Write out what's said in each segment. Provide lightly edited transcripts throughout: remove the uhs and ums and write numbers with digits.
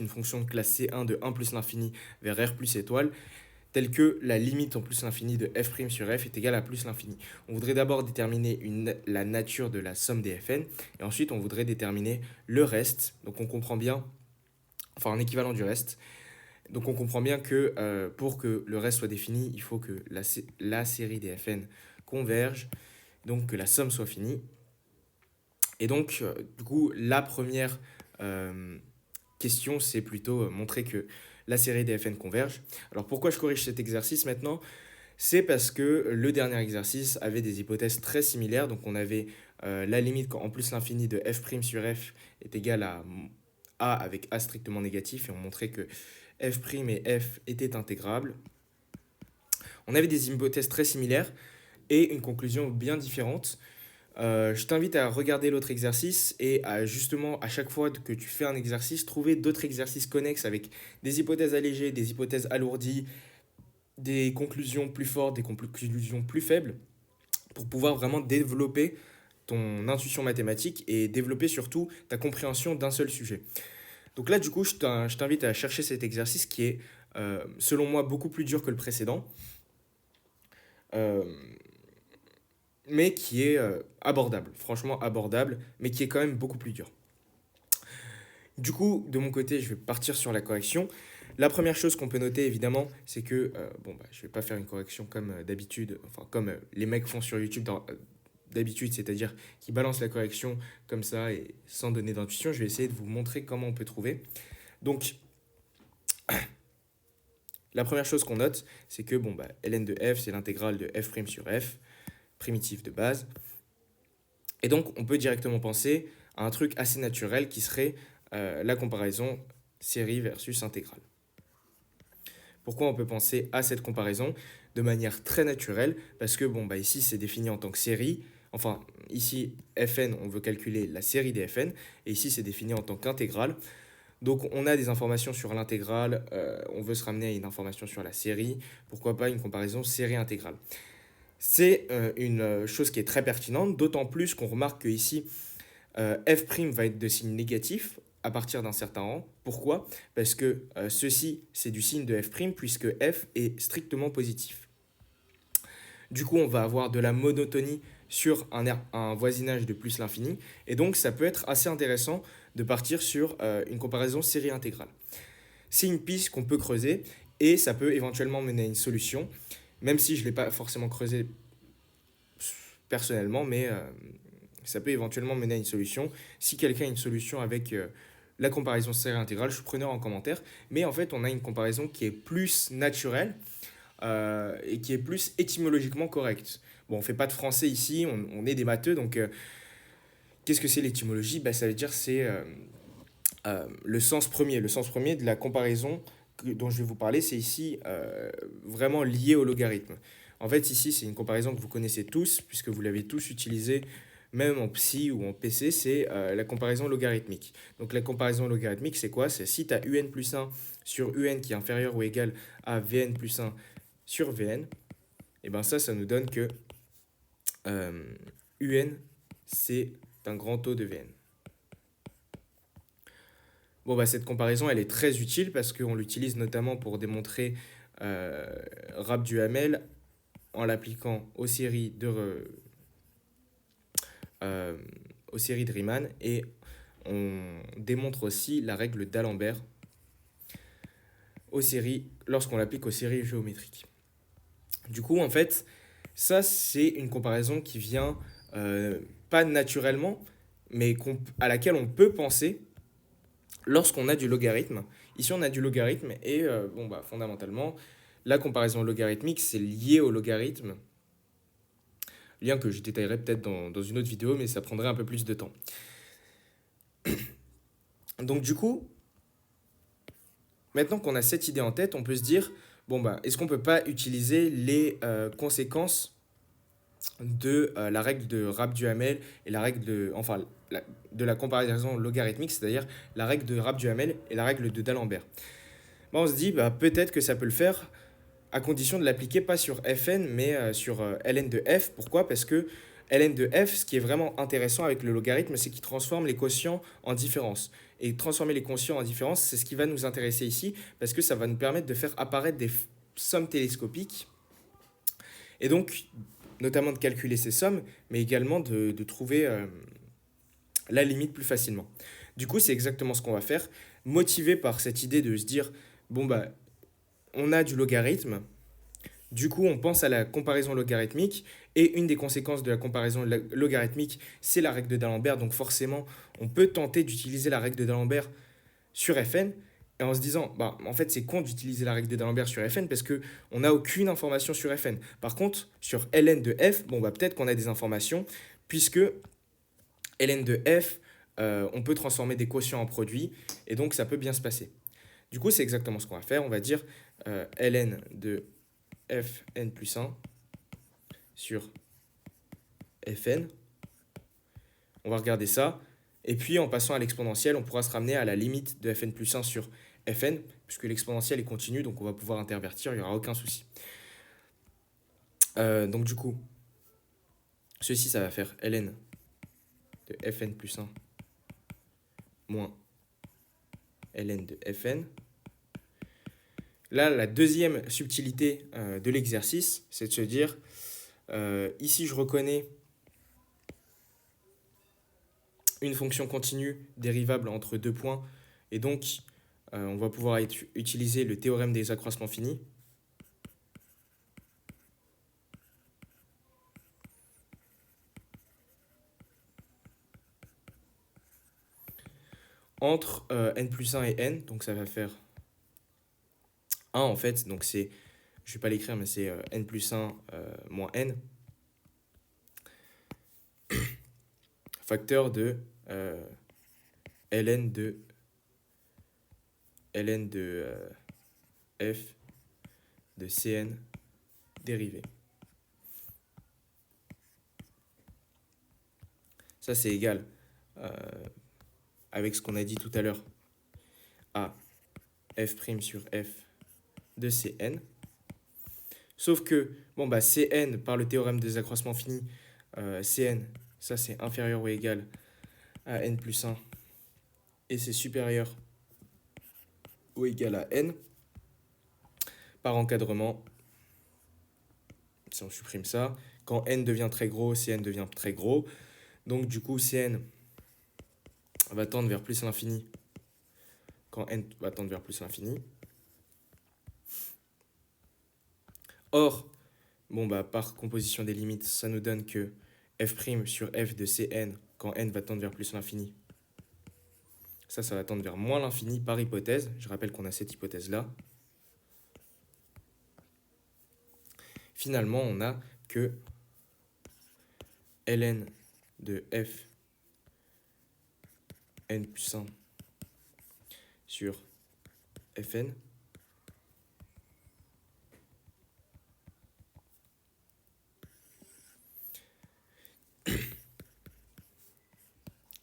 une fonction de classe C1 de 1 plus l'infini vers R plus étoile, telle que la limite en plus l'infini de f' sur f est égale à plus l'infini. On voudrait d'abord déterminer la nature de la somme des fn, et ensuite on voudrait déterminer le reste, donc on comprend bien, enfin un équivalent du reste. Donc on comprend bien que pour que le reste soit défini, il faut que la série des fn converge, donc que la somme soit finie. Et donc, du coup, la première question, c'est plutôt montrer que la série des fn converge. Alors pourquoi je corrige cet exercice maintenant? C'est parce que le dernier exercice avait des hypothèses très similaires. Donc on avait la limite quand en plus l'infini de f' sur f est égal à a avec a strictement négatif, et on montrait que f' et f étaient intégrables. On avait des hypothèses très similaires et une conclusion bien différente. Je t'invite à regarder l'autre exercice et à justement, à chaque fois que tu fais un exercice, trouver d'autres exercices connexes avec des hypothèses allégées, des hypothèses alourdies, des conclusions plus fortes, des conclusions plus faibles, pour pouvoir vraiment développer ton intuition mathématique et développer surtout ta compréhension d'un seul sujet. Donc là, du coup, je t'invite à chercher cet exercice qui est, selon moi, beaucoup plus dur que le précédent, euh, mais qui est abordable, franchement abordable, mais qui est quand même beaucoup plus dur. Du coup, de mon côté, je vais partir sur la correction. La première chose qu'on peut noter, évidemment, c'est que, je ne vais pas faire une correction comme d'habitude, enfin, comme les mecs font sur YouTube d'habitude, c'est-à-dire qui balancent la correction comme ça et sans donner d'intuition. Je vais essayer de vous montrer comment on peut trouver. Donc, la première chose qu'on note, c'est que, ln de f, c'est l'intégrale de f' sur f, primitive de base. Et donc, on peut directement penser à un truc assez naturel qui serait la comparaison série versus intégrale. Pourquoi on peut penser à cette comparaison de manière très naturelle? Parce que ici c'est défini en tant que série. Enfin, ici Fn, on veut calculer la série des Fn, et ici c'est défini en tant qu'intégrale. Donc on a des informations sur l'intégrale, on veut se ramener à une information sur la série. Pourquoi pas une comparaison série intégrale? C'est une chose qui est très pertinente, d'autant plus qu'on remarque que ici f' va être de signe négatif à partir d'un certain rang. Pourquoi? Parce que ceci, c'est du signe de f', puisque f est strictement positif. Du coup, on va avoir de la monotonie sur un voisinage de plus l'infini, et donc ça peut être assez intéressant de partir sur une comparaison série intégrale. C'est une piste qu'on peut creuser, et ça peut éventuellement mener à une solution, même si je ne l'ai pas forcément creusé personnellement, mais ça peut éventuellement mener à une solution. Si quelqu'un a une solution avec la comparaison série intégrale, je suis preneur en commentaire. Mais en fait, on a une comparaison qui est plus naturelle et qui est plus étymologiquement correcte. Bon, on ne fait pas de français ici, on est des matheux, donc qu'est-ce que c'est l'étymologie? Ça veut dire c'est le sens premier. Le sens premier de la comparaison dont je vais vous parler, c'est ici vraiment lié au logarithme. En fait, ici, c'est une comparaison que vous connaissez tous, puisque vous l'avez tous utilisée, même en psy ou en PC, c'est la comparaison logarithmique. Donc la comparaison logarithmique, c'est quoi? C'est si tu as un plus 1 sur un qui est inférieur ou égal à vn plus 1 sur vn, et bien ça nous donne que un, c'est un grand taux de vn. Cette comparaison, elle est très utile parce qu'on l'utilise notamment pour démontrer Rab Duhamel en l'appliquant aux séries de Riemann, et on démontre aussi la règle d'Alembert lorsqu'on l'applique aux séries géométriques. Du coup, en fait, ça, c'est une comparaison qui vient pas naturellement, mais à laquelle on peut penser lorsqu'on a du logarithme. Ici, on a du logarithme et fondamentalement, la comparaison logarithmique, c'est lié au logarithme. Lien que je détaillerai peut-être dans une autre vidéo, mais ça prendrait un peu plus de temps. Donc du coup, maintenant qu'on a cette idée en tête, on peut se dire, est-ce qu'on ne peut pas utiliser les conséquences de la règle de Rab-Duhamel et la règle de la comparaison logarithmique, c'est-à-dire la règle de Rab-Duhamel et la règle de d'Alembert. On se dit, peut-être que ça peut le faire à condition de l'appliquer pas sur Fn, mais sur ln de f. Pourquoi? Parce que ln de f, ce qui est vraiment intéressant avec le logarithme, c'est qu'il transforme les quotients en différences. Et transformer les quotients en différences, c'est ce qui va nous intéresser ici, parce que ça va nous permettre de faire apparaître des sommes télescopiques, et donc notamment de calculer ces sommes, mais également de trouver la limite plus facilement. Du coup, c'est exactement ce qu'on va faire, motivé par cette idée de se dire, bon bah, on a du logarithme, du coup, on pense à la comparaison logarithmique, et une des conséquences de la comparaison logarithmique, c'est la règle de D'Alembert. Donc forcément, on peut tenter d'utiliser la règle de D'Alembert sur Fn, et en se disant, bah, en fait, c'est con d'utiliser la règle de D'Alembert sur Fn, parce qu'on n'a aucune information sur Fn. Par contre, sur ln de f, bon, bah, peut-être qu'on a des informations, puisque ln de f, on peut transformer des quotients en produits, et donc ça peut bien se passer. Du coup, c'est exactement ce qu'on va faire. On va dire ln de fn plus 1 sur fn. On va regarder ça. Et puis, en passant à l'exponentielle, on pourra se ramener à la limite de fn plus 1 sur fn, puisque l'exponentielle est continue, donc on va pouvoir intervertir, il n'y aura aucun souci. Donc du coup, ceci, ça va faire ln de fn plus 1 moins ln de fn. Là, la deuxième subtilité de l'exercice, c'est de se dire, ici, je reconnais une fonction continue dérivable entre deux points, et donc, on va pouvoir utiliser le théorème des accroissements finis. Entre n plus 1 et n, donc ça va faire 1 en fait, donc c'est, je ne vais pas l'écrire, mais c'est n plus 1 moins n, facteur de ln de f de cn dérivé. Ça, c'est égal, avec ce qu'on a dit tout à l'heure, à f' sur f de cn. Sauf que, bon, bah, cn, par le théorème des accroissements finis, cn, ça c'est inférieur ou égal à n plus 1, et c'est supérieur ou égal à n. Par encadrement, si on supprime ça, quand n devient très gros, cn devient très gros. Donc du coup, cn va tendre vers plus l'infini quand n va tendre vers plus l'infini. Or, bon, bah, par composition des limites, ça nous donne que f' sur f de cn quand n va tendre vers plus l'infini, ça va tendre vers moins l'infini par hypothèse. Je rappelle qu'on a cette hypothèse-là. Finalement, on a que ln de f n plus 1 sur fn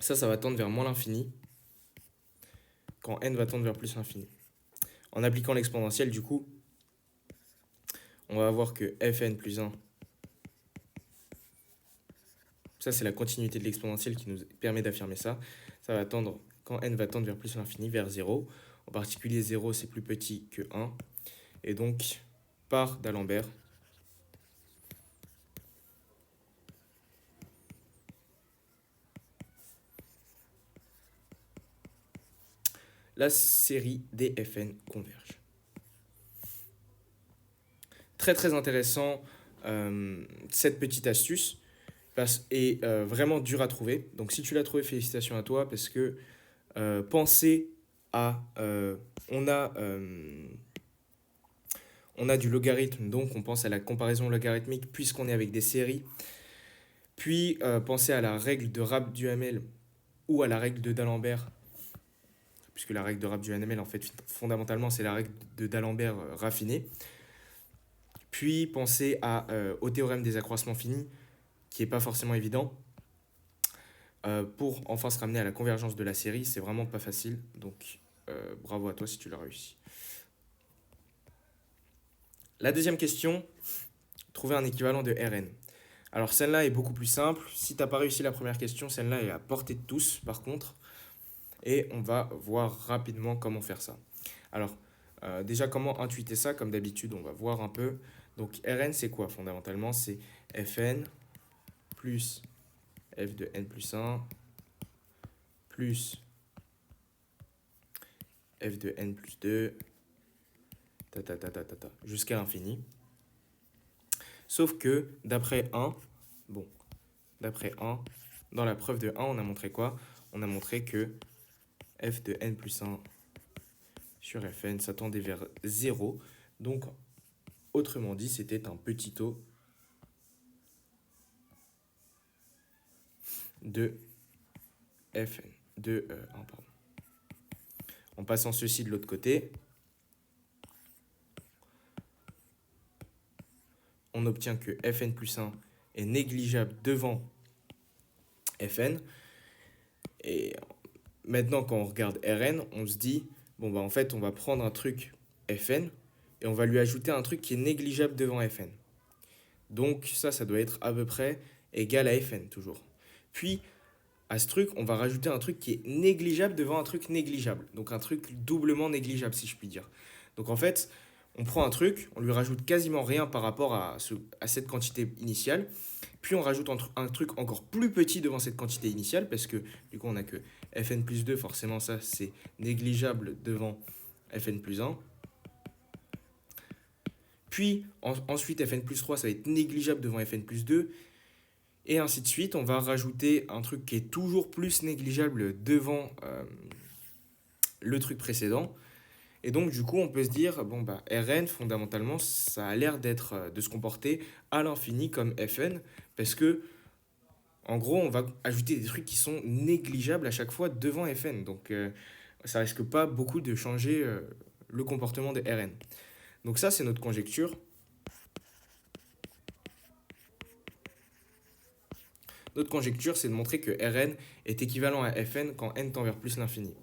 ça va tendre vers moins l'infini quand n va tendre vers plus l'infini. En appliquant l'exponentielle, du coup, on va avoir que fn plus 1, ça c'est la continuité de l'exponentielle qui nous permet d'affirmer ça, ça va tendre, quand n va tendre vers plus l'infini, vers 0. En particulier, 0 c'est plus petit que 1. Et donc, par D'Alembert, la série des Fn converge. Très très intéressant cette petite astuce est vraiment dure à trouver. Donc si tu l'as trouvé, félicitations à toi parce que pensez à... on a du logarithme, donc on pense à la comparaison logarithmique puisqu'on est avec des séries. Puis pensez à la règle de Rabb-Duhamel ou à la règle de D'Alembert, puisque la règle de Rabb-Duhamel, en fait, fondamentalement, c'est la règle de D'Alembert raffinée. Puis pensez au théorème des accroissements finis, qui n'est pas forcément évident. Pour enfin se ramener à la convergence de la série, c'est vraiment pas facile. Donc bravo à toi si tu l'as réussi. La deuxième question, trouver un équivalent de Rn. Alors celle-là est beaucoup plus simple. Si tu n'as pas réussi la première question, celle-là est à portée de tous par contre. Et on va voir rapidement comment faire ça. Alors, déjà, comment intuiter ça? Comme d'habitude, on va voir un peu. Donc, Rn, c'est quoi fondamentalement? C'est Fn plus f de n plus 1 plus f de n plus 2, jusqu'à l'infini. Sauf que, d'après 1, bon, d'après 1, dans la preuve de 1, on a montré quoi? On a montré que f de n plus 1 sur Fn, ça tendait vers 0. Donc, autrement dit, c'était un petit taux de Fn, de 1, pardon. En passant ceci de l'autre côté, on obtient que Fn plus 1 est négligeable devant Fn. Et maintenant, quand on regarde Rn, on se dit, bon, bah en fait, on va prendre un truc Fn et on va lui ajouter un truc qui est négligeable devant Fn. Donc ça doit être à peu près égal à Fn, toujours. Puis, à ce truc, on va rajouter un truc qui est négligeable devant un truc négligeable. Donc un truc doublement négligeable, si je puis dire. Donc en fait, on prend un truc, on lui rajoute quasiment rien par rapport à cette quantité initiale, puis on rajoute un truc encore plus petit devant cette quantité initiale, parce que du coup on n'a que Fn plus 2, forcément ça c'est négligeable devant Fn plus 1. Puis ensuite Fn plus 3, ça va être négligeable devant Fn plus 2. Et ainsi de suite, on va rajouter un truc qui est toujours plus négligeable devant le truc précédent. Et donc, du coup, on peut se dire, bon, bah, Rn, fondamentalement, ça a l'air de se comporter à l'infini comme Fn, parce que, en gros, on va ajouter des trucs qui sont négligeables à chaque fois devant Fn. Donc, ça risque pas beaucoup de changer le comportement de Rn. Donc ça, c'est notre conjecture. Notre conjecture, c'est de montrer que Rn est équivalent à Fn quand n tend vers plus l'infini.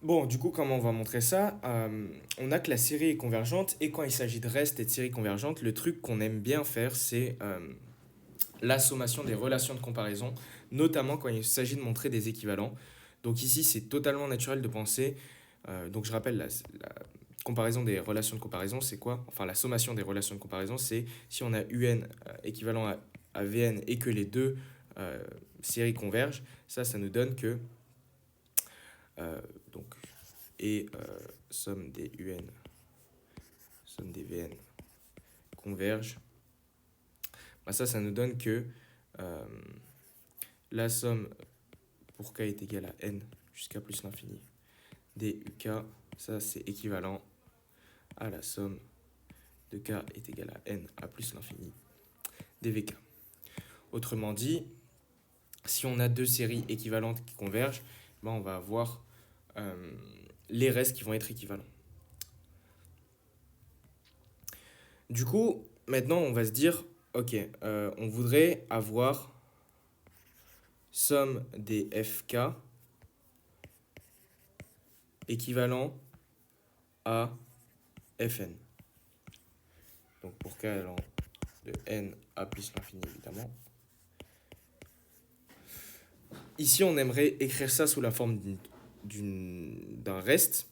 Bon, du coup, comment on va montrer ça? On a que la série est convergente, et quand il s'agit de reste et de série convergente, le truc qu'on aime bien faire, c'est la sommation des relations de comparaison, notamment quand il s'agit de montrer des équivalents. Donc ici, c'est totalement naturel de penser, donc je rappelle, la comparaison des relations de comparaison, c'est quoi? Enfin, la sommation des relations de comparaison, c'est si on a un équivalent à Vn et que les deux séries convergent, ça nous donne que donc, et somme des un, somme des Vn convergent, bah ça nous donne que la somme pour k est égale à n jusqu'à plus l'infini des uk, ça c'est équivalent à la somme de k est égale à n à plus l'infini des vk. Autrement dit, si on a deux séries équivalentes qui convergent, ben on va avoir les restes qui vont être équivalents. Du coup, maintenant on va se dire, ok, on voudrait avoir somme des fk équivalent à Fn. Donc pour k allant de n à plus l'infini évidemment. Ici on aimerait écrire ça sous la forme d'un reste.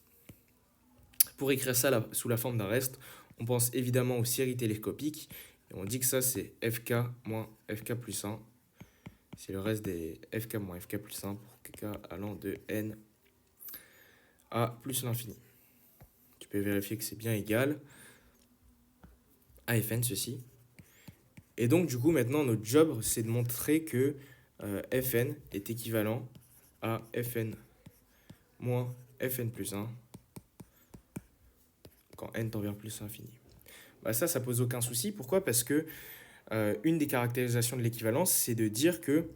Pour écrire ça sous la forme d'un reste, on pense évidemment aux séries télescopiques. Et on dit que ça c'est fk moins fk plus 1. C'est le reste des fk moins fk plus 1 pour k allant de n à plus l'infini. Tu peux vérifier que c'est bien égal à Fn, ceci. Et donc, du coup, maintenant, notre job, c'est de montrer que Fn est équivalent à Fn moins Fn plus 1 quand n tend vers plus l'infini. Bah ça pose aucun souci. Pourquoi? Parce que une des caractérisations de l'équivalence, c'est de dire que,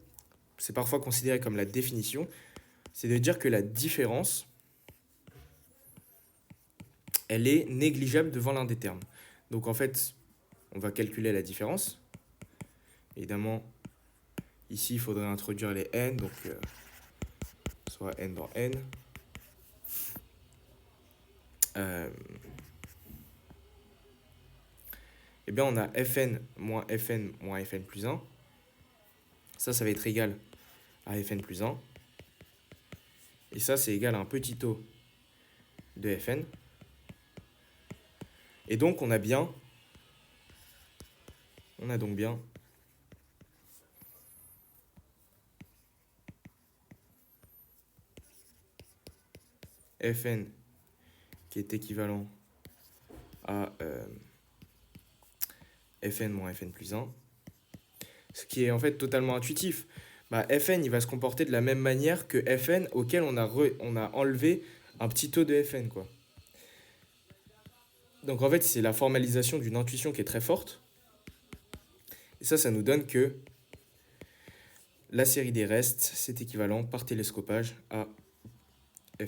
c'est parfois considéré comme la définition, c'est de dire que la différence, elle est négligeable devant l'un des termes. Donc en fait, on va calculer la différence. Évidemment, ici, il faudrait introduire les n, donc soit n dans n. eh bien on a Fn moins Fn plus 1. Ça va être égal à Fn plus 1. Et ça, c'est égal à un petit taux de Fn. Et donc, on a donc bien Fn qui est équivalent à Fn moins Fn plus 1. Ce qui est en fait totalement intuitif. Fn, il va se comporter de la même manière que Fn auquel on a enlevé un petit taux de Fn, quoi. Donc en fait, c'est la formalisation d'une intuition qui est très forte. Et ça nous donne que la série des restes, c'est équivalent par télescopage à